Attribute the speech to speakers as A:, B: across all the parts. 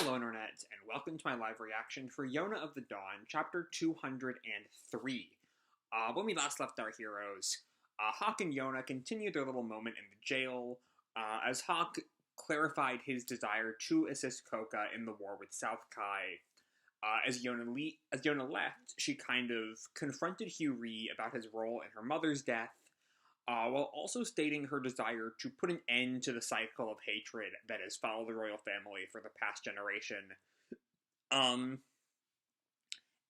A: Hello Internet, and welcome to my live reaction for Yona of the Dawn, chapter 203. When we last left our heroes, Hawk and Yona continued their little moment in the jail, as Hawk clarified his desire to assist Koka in the war with South Kai. As Yona left, she kind of confronted Hiryuu about his role in her mother's death, while also stating her desire to put an end to the cycle of hatred that has followed the royal family for the past generation. And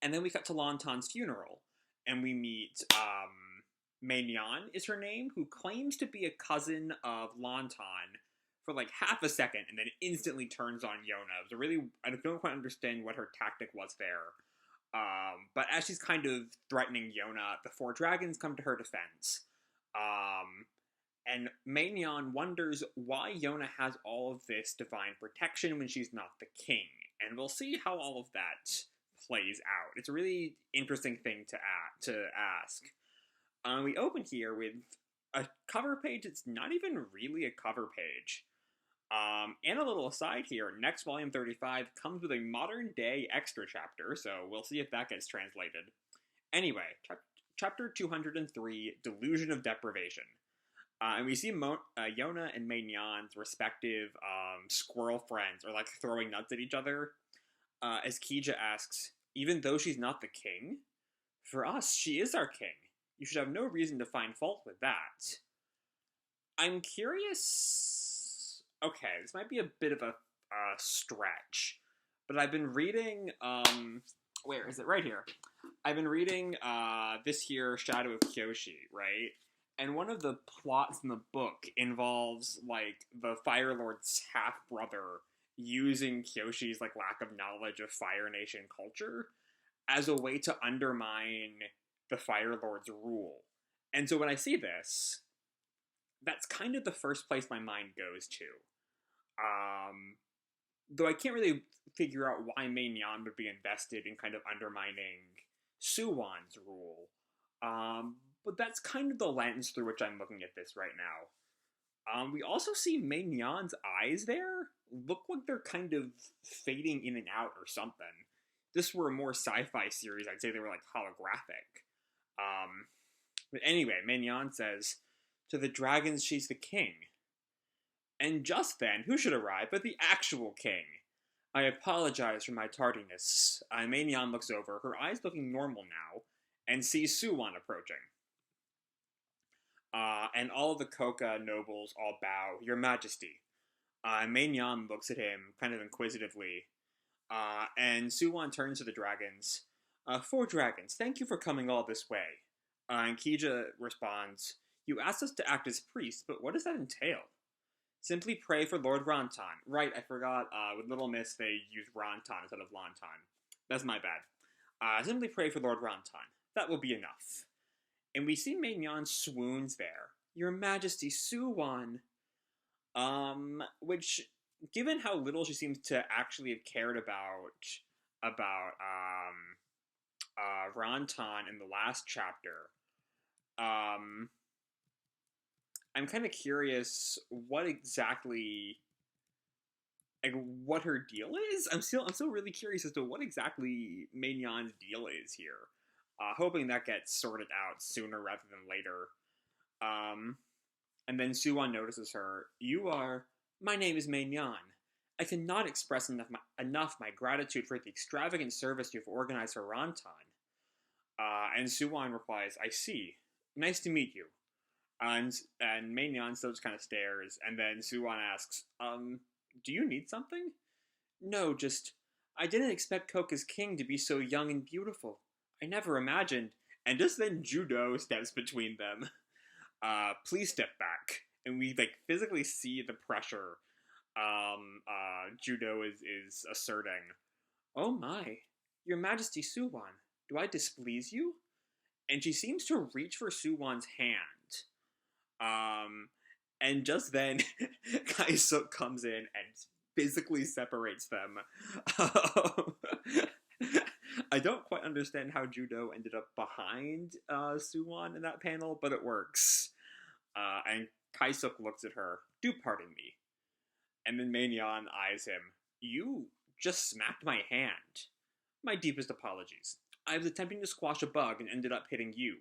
A: then we cut to Lantan's funeral, and we meet, Mei-Nyan is her name, who claims to be a cousin of Lantan for like half a second, and then instantly turns on Yona. It was I don't quite understand what her tactic was there. But as she's kind of threatening Yona, the four dragons come to her defense. And Manion wonders why Yona has all of this divine protection when she's not the king. And we'll see how all of that plays out. It's a really interesting thing to ask. We open here with a cover page that's not even really a cover page. And a little aside here, next volume 35 comes with a modern day extra chapter, so we'll see if that gets translated. Anyway, Chapter 203, Delusion of Deprivation. And we see Yona and Mei-Nyan's respective squirrel friends are like throwing nuts at each other. As Kija asks, even though she's not the king? For us, she is our king. You should have no reason to find fault with that. I'm curious... Okay, this might be a bit of a stretch. But I've been reading... Where is it? Right here. I've been reading this here Shadow of Kyoshi, right? And one of the plots in the book involves, like, the Fire Lord's half-brother using Kyoshi's, like, lack of knowledge of Fire Nation culture as a way to undermine the Fire Lord's rule. And so when I see this, that's kind of the first place my mind goes to. Though I can't really figure out why Mei-Nyan would be invested in kind of undermining Soo-Won's rule. But that's kind of the lens through which I'm looking at this right now. We also see Mei-Nyan's eyes there look like they're kind of fading in and out or something. If this were a more sci-fi series, I'd say they were like holographic. But anyway, Mei-Nyan says, "To the dragons she's the king." And just then, who should arrive but the actual king? I apologize for my tardiness. Mei-Nyan looks over, her eyes looking normal now, and sees Soo-Won approaching. And all of the Koka nobles all bow, "Your Majesty." Mei-Nyan looks at him, kind of inquisitively, and Soo-Won turns to the dragons. "Four dragons, thank you for coming all this way." And Kija responds, "You asked us to act as priests, but what does that entail?" "Simply pray for Lord Rantan." Right, I forgot, with Little Miss they used Rantan instead of Lantan. That's my bad. "Simply pray for Lord Rantan. That will be enough." And we see Mei-Nyan swoons there. "Your Majesty, Soo-Won." Which, given how little she seems to actually have cared about Rantan in the last chapter, I'm kind of curious what exactly, like, what her deal is. I'm still really curious as to what exactly Mei-Nyan's deal is here. Hoping that gets sorted out sooner rather than later. And then Soo-Won notices her. My name is Mei-Nyan. I cannot express enough my gratitude for the extravagant service you've organized for Rantan." And Soo-Won replies, "I see. Nice to meet you." And Mei-Nyan still just kind of stares, and then Soo-Won asks, "Do you need something?" "No, just, I didn't expect Koka's king to be so young and beautiful. I never imagined." And just then Judo steps between them. "Please step back." And we, like, physically see the pressure Judo is asserting. "Oh my, Your Majesty Soo-Won, do I displease you?" And she seems to reach for Soo-Won's hand. And just then, Kaisuk comes in and physically separates them. I don't quite understand how Judo ended up behind Soo-Won in that panel, but it works. And Kaisuk looks at her. "Do pardon me." And then Manion eyes him. "You just smacked my hand. My deepest apologies. I was attempting to squash a bug and ended up hitting you.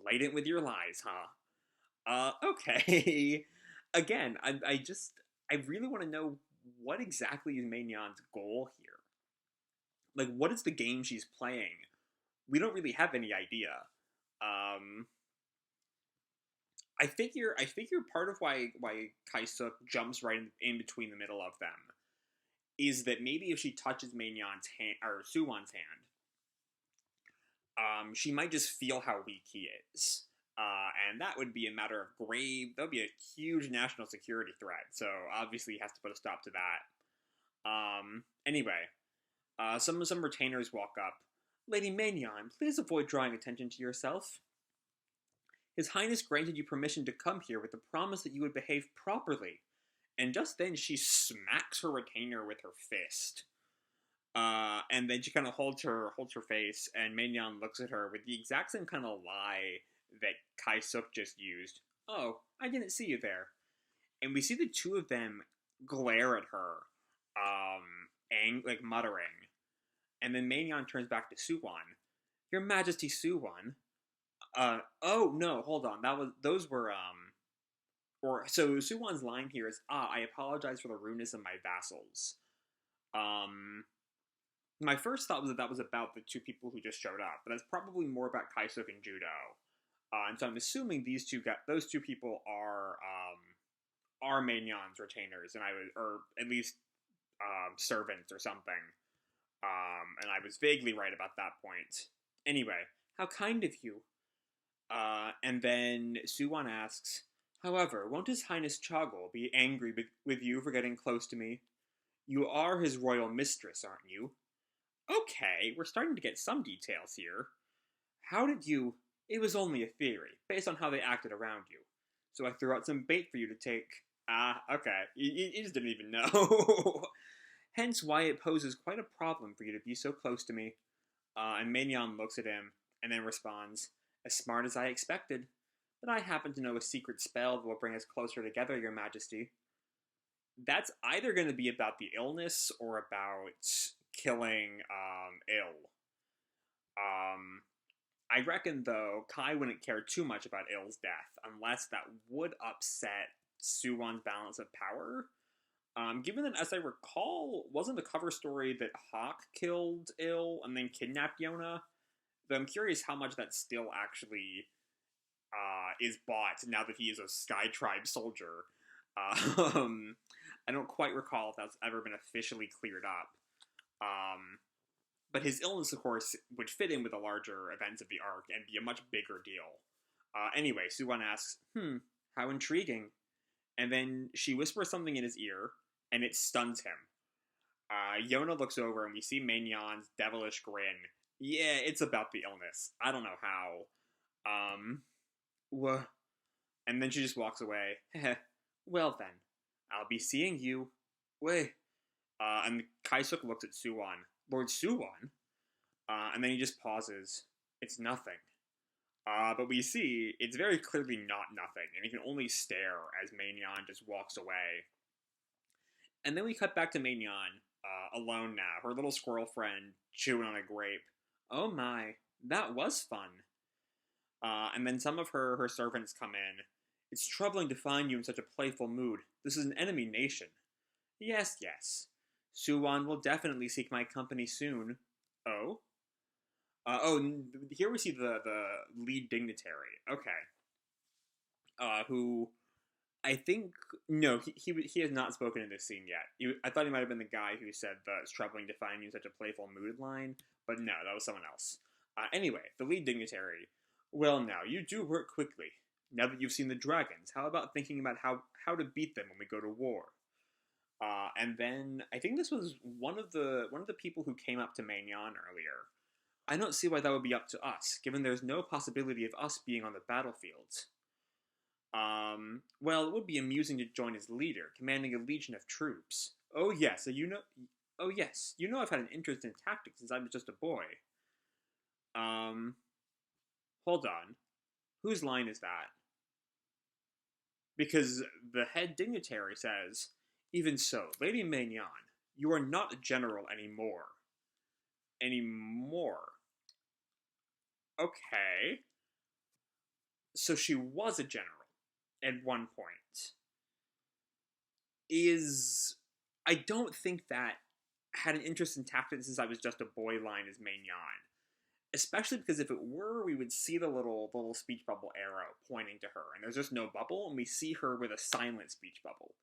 A: Blatant with your lies, huh? Okay. Again, I really want to know what exactly is Mei-Nyan's goal here. Like, what is the game she's playing? We don't really have any idea. Um, I figure part of why Kaisuk jumps right in between the middle of them is that maybe if she touches Mei-Nyan's hand or Soo-Won's hand, she might just feel how weak he is. And that would be a matter of that would be a huge national security threat. So obviously he has to put a stop to that. Anyway, some retainers walk up. Lady Mei-Nyan, please avoid drawing attention to yourself. His Highness granted you permission to come here with the promise that you would behave properly. And just then she smacks her retainer with her fist. And then she kind of holds her face, and Mei-Nyan looks at her with the exact same kind of lie that Kaisuk just used. Oh, I didn't see you there. And we see the two of them glare at her, like muttering. And then Mei-Nyan turns back to Soo-Won. Your Majesty Soo-Won. Oh no, hold on. So Soo-Won's line here is, I apologize for the rudeness of my vassals. My first thought was that was about the two people who just showed up, but that's probably more about Kaisuk and Judo. And so I'm assuming those two people are Mei-Nyan's retainers, or at least servants or something. And I was vaguely right about that point. Anyway, how kind of you. And then Soo-Won asks, however, won't His Highness Chogol be angry with you for getting close to me? You are his royal mistress, aren't you? Okay, we're starting to get some details here. How did you... It was only a theory, based on how they acted around you. So I threw out some bait for you to take. Okay. You just didn't even know. Hence why it poses quite a problem for you to be so close to me. And Manion looks at him, and then responds, as smart as I expected. But I happen to know a secret spell that will bring us closer together, Your Majesty. That's either going to be about the illness or about killing Ill. I reckon, though, Kai wouldn't care too much about Ill's death, unless that would upset Soo-Won's balance of power. Given that, as I recall, wasn't the cover story that Hawk killed Ill and then kidnapped Yona? Though I'm curious how much that still actually is bought now that he is a Sky Tribe soldier. I don't quite recall if that's ever been officially cleared up. But his illness, of course, would fit in with the larger events of the arc and be a much bigger deal. Anyway, Soo-Won asks, how intriguing. And then she whispers something in his ear, and it stuns him. Yona looks over, and we see Mei-Nyan's devilish grin. Yeah, it's about the illness. I don't know how. And then she just walks away. Well then, I'll be seeing you. Wait. And Kaisuk looks at Soo-Won. Lord Soo-Won? And then he just pauses. It's nothing. But we see it's very clearly not nothing, and he can only stare as Mei-Nyan just walks away. And then we cut back to Mei-Nyan, alone now, her little squirrel friend chewing on a grape. Oh my, that was fun. And then some of her servants come in. It's troubling to find you in such a playful mood. This is an enemy nation. Yes, yes. Soo-Won will definitely seek my company soon. Oh? Here we see the lead dignitary. Okay. Who, I think, no, he has not spoken in this scene yet. I thought he might have been the guy who said that it's troubling to find you in such a playful mood line, but no, that was someone else. Anyway, the lead dignitary. Well now, you do work quickly. Now that you've seen the dragons, how about thinking about how to beat them when we go to war? And then I think this was one of the people who came up to Manion earlier. I don't see why that would be up to us, given there's no possibility of us being on the battlefield. Well, it would be amusing to join as leader, commanding a legion of troops. Oh yes, you know I've had an interest in tactics since I was just a boy. Hold on. Whose line is that? Because the head dignitary says, even so, Lady Mei-Nyan, You are not a general anymore. Anymore. Okay. So she was a general at one point. I don't think that had an interest in tactics since I was just a boy line as Mei-Nyan. Especially because if it were, we would see the little speech bubble arrow pointing to her, and there's just no bubble, and we see her with a silent speech bubble.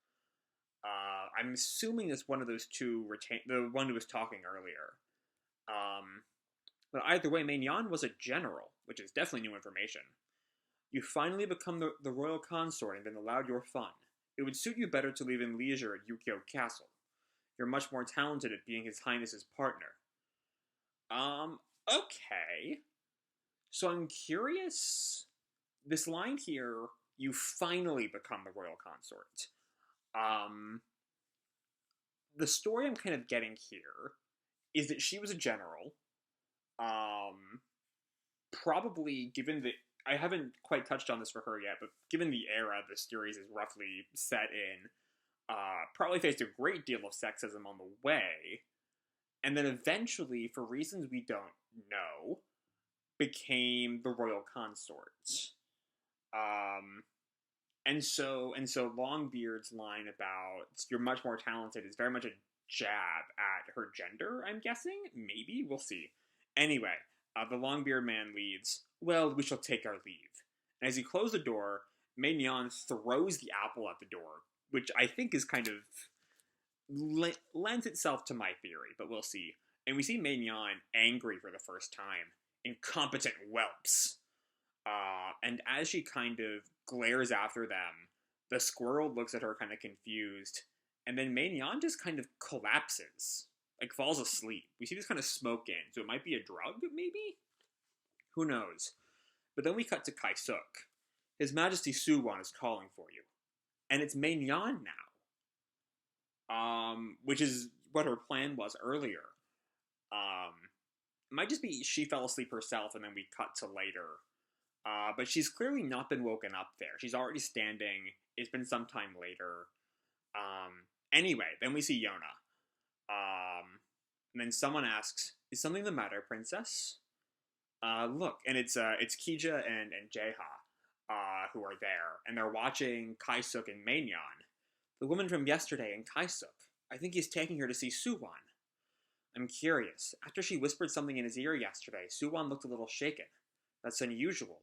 A: I'm assuming it's one of those two the one who was talking earlier. But either way, Mei-Nyan was a general, which is definitely new information. You finally become the royal consort and been allowed your fun. It would suit you better to live in leisure at Yukio Castle. You're much more talented at being His Highness's partner. Okay. So I'm curious. This line here, you finally become the royal consort. The story I'm kind of getting here is that she was a general. Probably given the I haven't quite touched on this for her yet, but given the era the series is roughly set in, probably faced a great deal of sexism on the way, and then eventually, for reasons we don't know, became the royal consort. And so Longbeard's line about you're much more talented is very much a jab at her gender, I'm guessing? Maybe? We'll see. Anyway, the Longbeard man leads, well, we shall take our leave. And as he closes the door, Mei-Nyan throws the apple at the door, which I think is kind of lends itself to my theory, but we'll see. And we see Mei-Nyan angry for the first time. Incompetent whelps. And as she kind of glares after them, the squirrel looks at her kind of confused, and then Mei-Nyan just kind of collapses, like falls asleep. We see this kind of smoke in, so it might be a drug, maybe? Who knows? But then we cut to Kai-suk. His Majesty Soo-Won is calling for you. And it's Mei-Nyan now. Which is what her plan was earlier. It might just be she fell asleep herself and then we cut to later. But she's clearly not been woken up there. She's already standing. It's been some time later. Anyway, then we see Yona. And then someone asks, is something the matter, princess? Look, and it's Kija and Jaeha, who are there, and they're watching Kai-suk and Mei-Nyan. The woman from yesterday and Kai-suk. I think he's taking her to see Soo-Won. I'm curious. After she whispered something in his ear yesterday, Soo-Won looked a little shaken. That's unusual.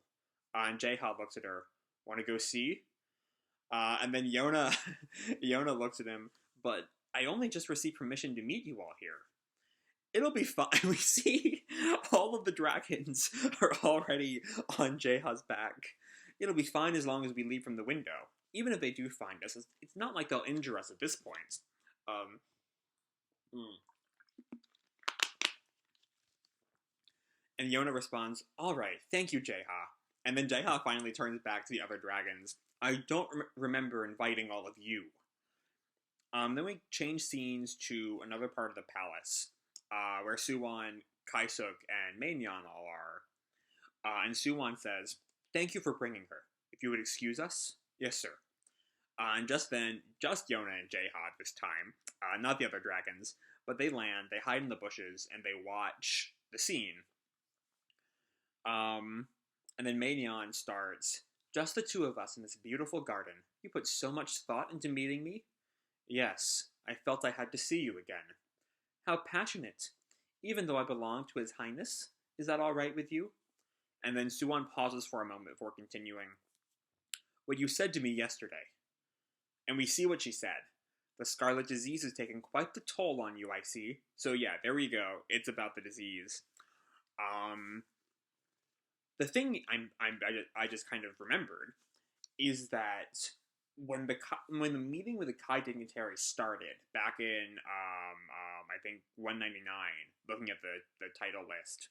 A: And Jaeha looks at her. Want to go see? And then Yona looks at him, but I only just received permission to meet you all here. It'll be fine. We see all of the dragons are already on Jaeha's back. It'll be fine as long as we leave from the window. Even if they do find us, it's not like they'll injure us at this point. And Yona responds, all right, thank you, Jaeha. And then Jaeha finally turns back to the other dragons. I don't remember inviting all of you. Then we change scenes to another part of the palace, where Soo-Won, Kai-suk, and Mei-Nyan all are. And Soo-Won says, thank you for bringing her. If you would excuse us? Yes, sir. And just then, just Yona and Jaeha this time, not the other dragons, but they land, they hide in the bushes, and they watch the scene. And then Manion starts, just the two of us in this beautiful garden. You put so much thought into meeting me? Yes, I felt I had to see you again. How passionate. Even though I belong to His Highness, is that all right with you? And then Soo-Won pauses for a moment before continuing. What you said to me yesterday. And we see what she said. The scarlet disease has taken quite the toll on you, I see. So yeah, there we go. It's about the disease. The thing I just kind of remembered is that when the meeting with the Kai dignitaries started back in I think 199, looking at the title list,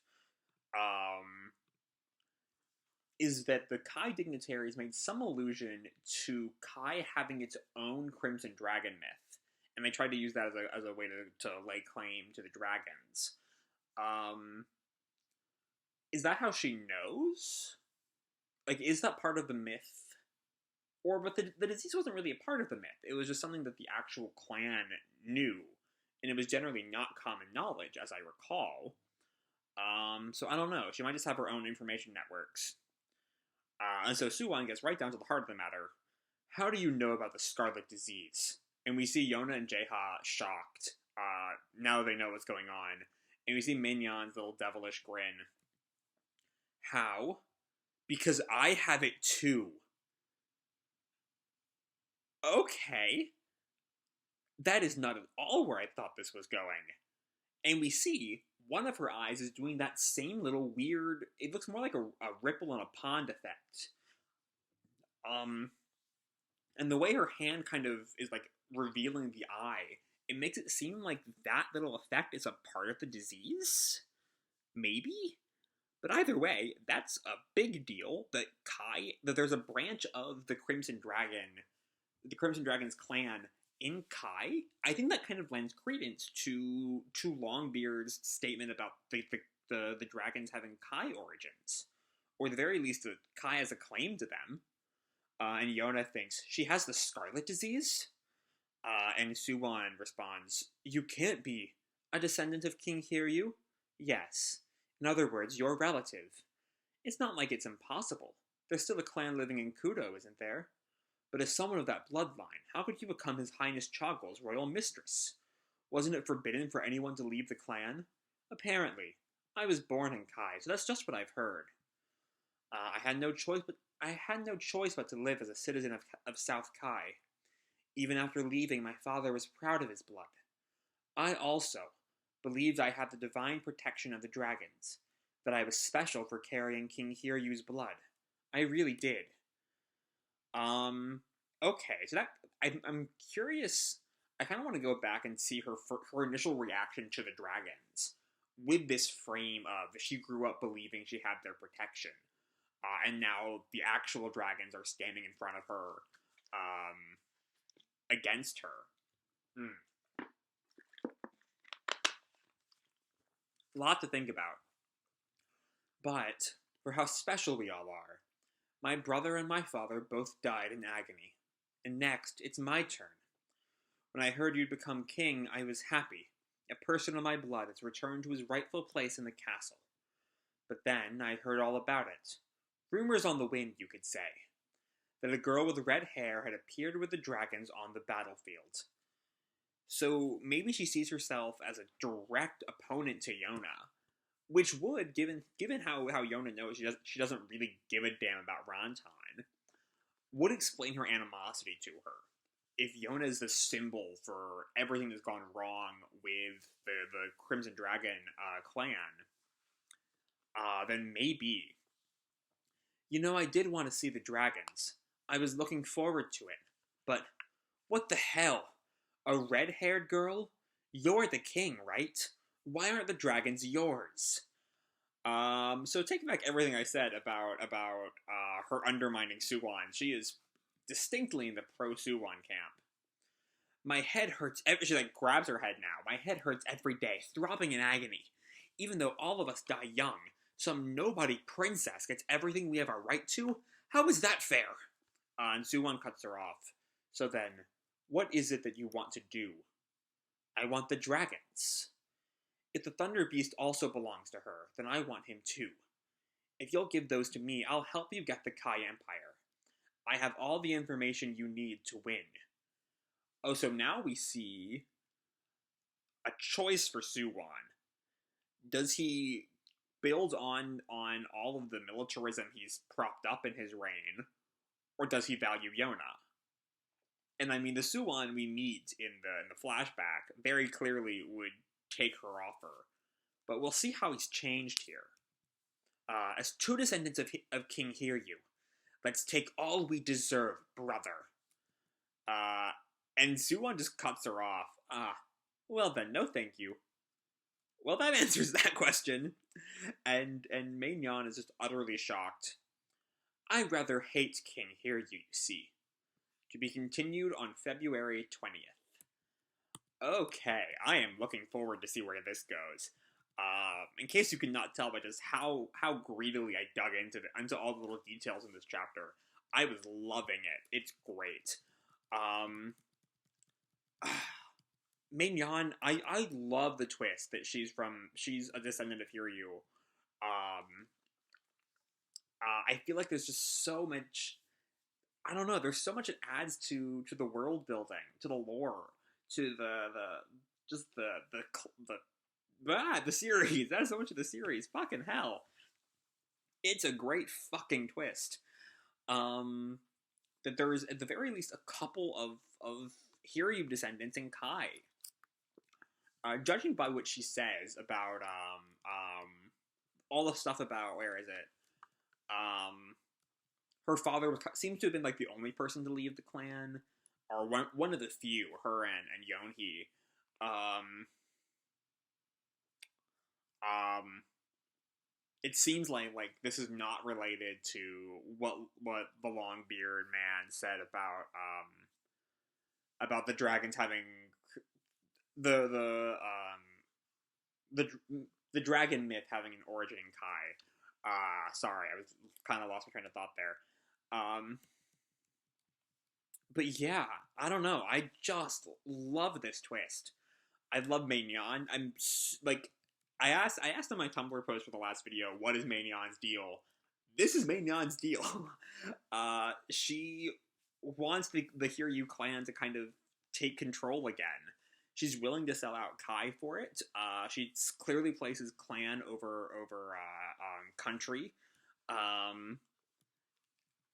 A: is that the Kai dignitaries made some allusion to Kai having its own Crimson Dragon myth, and they tried to use that as a way to lay claim to the dragons. Is that how she knows? Like, is that part of the myth? But the disease wasn't really a part of the myth. It was just something that the actual clan knew. and it was generally not common knowledge, as I recall. So I don't know. She might just have her own information networks. And so Soo-Won gets right down to the heart of the matter. How do you know about the scarlet disease? And we see Yona and Jaeha shocked, now that they know what's going on. And we see Mei-Nyan's little devilish grin. How? Because I have it too. Okay. That is not at all where I thought this was going. And we see one of her eyes is doing that same little weird, it looks more like a ripple in a pond effect. And the way her hand kind of is like revealing the eye, it makes it seem like that little effect is a part of the disease? Maybe? But either way, that's a big deal that that there's a branch of the Crimson Dragon's clan in Kai. I think that kind of lends credence to Longbeard's statement about the dragons having Kai origins, or at the very least, that Kai has a claim to them. And Yona thinks she has the scarlet disease. And Soo-Won responds, "You can't be a descendant of King Hiryuu." "Yes. In other words, your relative. It's not like it's impossible. There's still a clan living in Kudo, isn't there? But as someone of that bloodline, how could you become His Highness Chogol's royal mistress? Wasn't it forbidden for anyone to leave the clan?" "Apparently. I was born in Kai, so that's just what I've heard. I had no choice but to live as a citizen of South Kai. Even after leaving, my father was proud of his blood. I also believed I had the divine protection of the dragons, that I was special for carrying King Hiryuu's blood. I really did." Okay, so I'm curious. I kind of want to go back and see her initial reaction to the dragons, with this frame of she grew up believing she had their protection, and now the actual dragons are standing in front of her, against her. A lot to think about. But for how special we all are, my brother and my father both died in agony, and next it's my turn. When I heard you'd become king, I was happy. A person of my blood has returned to his rightful place in the castle. But then I heard all about it. Rumors on the wind, you could say. That a girl with red hair had appeared with the dragons on the battlefield. So maybe she sees herself as a direct opponent to Yona, which would, given how Yona knows she doesn't really give a damn about Rantan, would explain her animosity to her. If Yona is the symbol for everything that's gone wrong with the Crimson Dragon clan, then maybe. I did want to see the dragons. I was looking forward to it. But what the hell? A red-haired girl? You're the king, right? Why aren't the dragons yours? So taking back everything I said about her undermining Soo-Won, she is distinctly in the pro-Soo-Won camp. My head hurts. She grabs her head now. My head hurts every day, throbbing in agony. Even though all of us die young, some nobody princess gets everything we have a right to. How is that fair? And Soo-Won cuts her off. So then, what is it that you want to do? I want the dragons. If the Thunder Beast also belongs to her, then I want him too. If you'll give those to me, I'll help you get the Kai Empire. I have all the information you need to win. Oh, so now we see a choice for Soo-Won. Does he build on all of the militarism he's propped up in his reign, or does he value Yona? And I mean, the Soo-Won we meet in the flashback very clearly would take her offer, but we'll see how he's changed here. As two descendants of King Hiryuu, let's take all we deserve, brother. And Soo-Won just cuts her off. Well then, no thank you. Well, that answers that question. And Mei-Nyan is just utterly shocked. I rather hate King Hiryuu, you see. To be continued on February 20th. Okay, I am looking forward to see where this goes. In case you could not tell by just how greedily I dug into all the little details in this chapter, I was loving it. It's great. Mei-Nyan, I love the twist that she's a descendant of Hiryuu. Um, I feel like there's just so much. I don't know. There's so much it adds to the world building, to the lore, to the just the series. That's so much of the series. Fucking hell, it's a great fucking twist. Um, that there's at the very least a couple of Hiryu descendants in Kai. Judging by what she says about all the stuff about where is it her father seems to have been like the only person to leave the clan, or one of the few. Her and Yonhee. Um, um, it seems like this is not related to what the Longbeard man said about the dragons having the the the dragon myth having an origin in Kai. Sorry, I was kind of lost my train of thought there. Um, but yeah, I don't know. I just love this twist. I love Mei-Nyan. Like, I asked on my Tumblr post for the last video, what is Mei-Nyan's deal? This is Mei-Nyan's deal. She wants the Hiryu clan to kind of take control again. She's willing to sell out Kai for it. She clearly places clan over country. Um,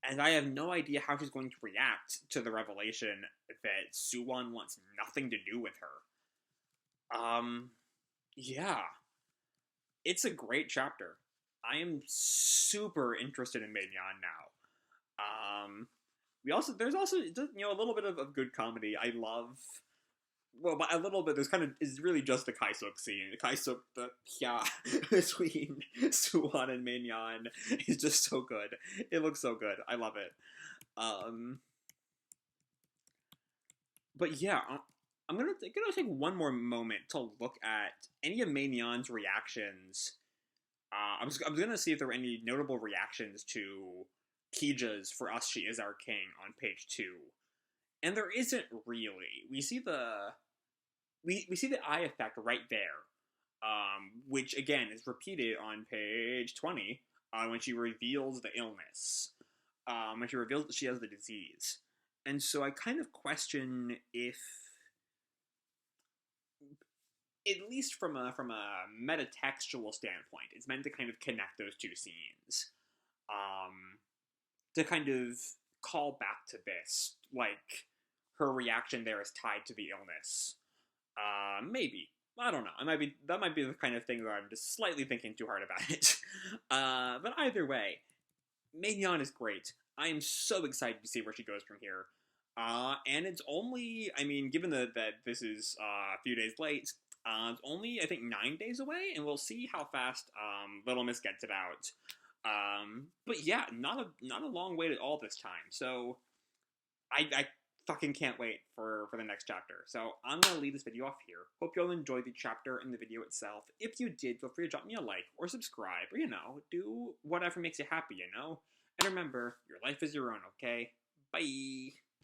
A: and I have no idea how she's going to react to the revelation that Soo-Won wants nothing to do with her. Yeah. It's a great chapter. I am super interested in Mei-Nyan now. There's also a little bit of good comedy. I love, well, but a little bit. There's kind of is really just the Kaisuk scene. The Kaisuk, between Soo-Won and Mei-Nyan is just so good. It looks so good. I love it. But yeah, I'm gonna take one more moment to look at any of Mei-Nyan's reactions. I was gonna see if there were any notable reactions to Kija's "For Us She Is Our King" on page 2, and there isn't really. We see the eye effect right there, which again is repeated on page 20 when she reveals the illness, when she reveals that she has the disease, and so I kind of question if, at least from a metatextual standpoint, it's meant to kind of connect those two scenes, to kind of call back to this, like her reaction there is tied to the illness. Maybe, I don't know. That might be the kind of thing where I'm just slightly thinking too hard about it. But either way, Manion is great. I am so excited to see where she goes from here. And it's only, I mean, given that this is a few days late, it's only, I think, 9 days away, and we'll see how fast Little Miss gets it out. But yeah, not a long wait at all this time. So I fucking can't wait for the next chapter. So I'm gonna leave this video off here. Hope you all enjoyed the chapter and the video itself. If you did, feel free to drop me a like or subscribe, or do whatever makes you happy, And remember, your life is your own, okay? Bye!